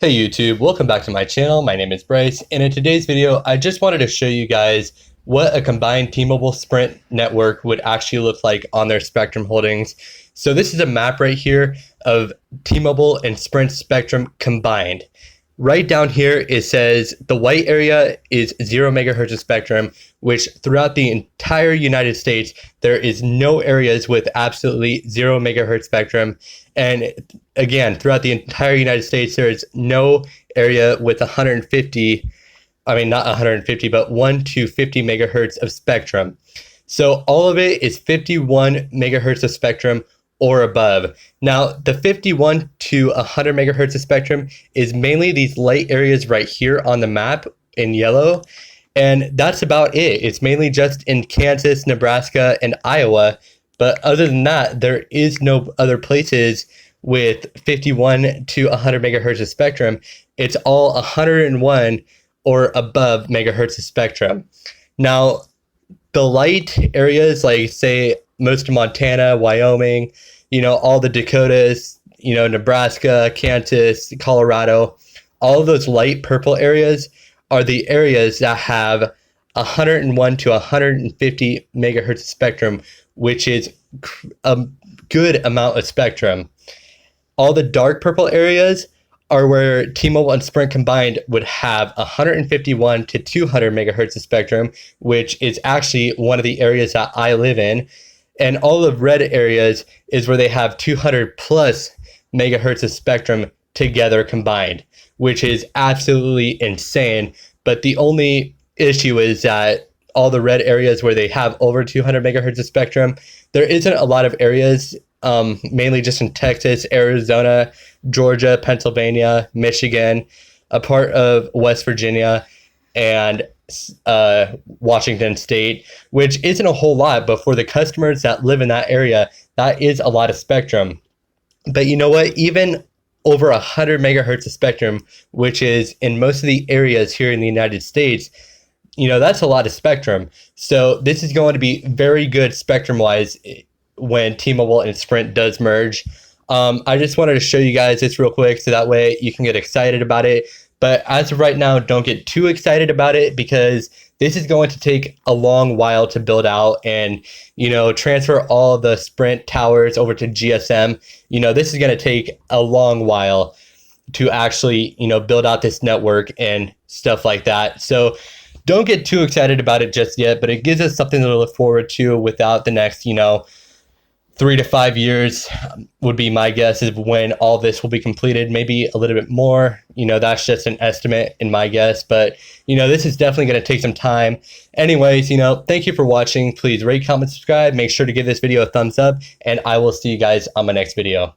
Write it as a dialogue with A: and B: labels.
A: Hey YouTube, welcome back to my channel. My name is Bryce, and in today's video, I just wanted to show you guys what a combined T-Mobile Sprint network would actually look like on their spectrum holdings. So this is a map right here of T-Mobile and Sprint spectrum combined. Right down here, it says the white area is 0 megahertz of spectrum, which throughout the entire United States, there is no areas with absolutely 0 megahertz spectrum. And again, throughout the entire United States, there is no area with 150, I mean, not 150, but 1 to 50 megahertz of spectrum. So all of it is 51 megahertz of spectrum or above. Now, the 51 to 100 megahertz of spectrum is mainly these light areas right here on the map in yellow. And that's about it. It's mainly just in Kansas, Nebraska, and Iowa. But other than that, there is no other places with 51 to 100 megahertz of spectrum. It's all 101 or above megahertz of spectrum. Now, the light areas, like say most of Montana, Wyoming, all the Dakotas, Nebraska, Kansas, Colorado, all of those light purple areas are the areas that have 101 to 150 megahertz spectrum, which is a good amount of spectrum. All the dark purple areas are where T-Mobile and Sprint combined would have 151 to 200 megahertz of spectrum, which is actually one of the areas that I live in. And all of red areas is where they have 200 plus megahertz of spectrum together combined, which is absolutely insane. But the only issue is that all the red areas where they have over 200 megahertz of spectrum, there isn't a lot of areas, mainly just in Texas, Arizona, Georgia, Pennsylvania, Michigan, a part of West Virginia, and Washington State, which isn't a whole lot, but for the customers that live in that area, that is a lot of spectrum. But you know what? Even over 100 megahertz of spectrum, which is in most of the areas here in the United States, that's a lot of spectrum. So this is going to be very good spectrum-wise when T-Mobile and Sprint does merge. I just wanted to show you guys this real quick so that way you can get excited about it. But as of right now, don't get too excited about it because this is going to take a long while to build out and, transfer all the Sprint towers over to GSM. This is going to take a long while to actually, build out this network and stuff like that. So don't get too excited about it just yet, but it gives us something to look forward to without the next, 3 to 5 years would be my guess is when all this will be completed, maybe a little bit more. That's just an estimate in my guess, but this is definitely going to take some time. Anyways, thank you for watching. Please rate, comment, subscribe. Make sure to give this video a thumbs up, and I will see you guys on my next video.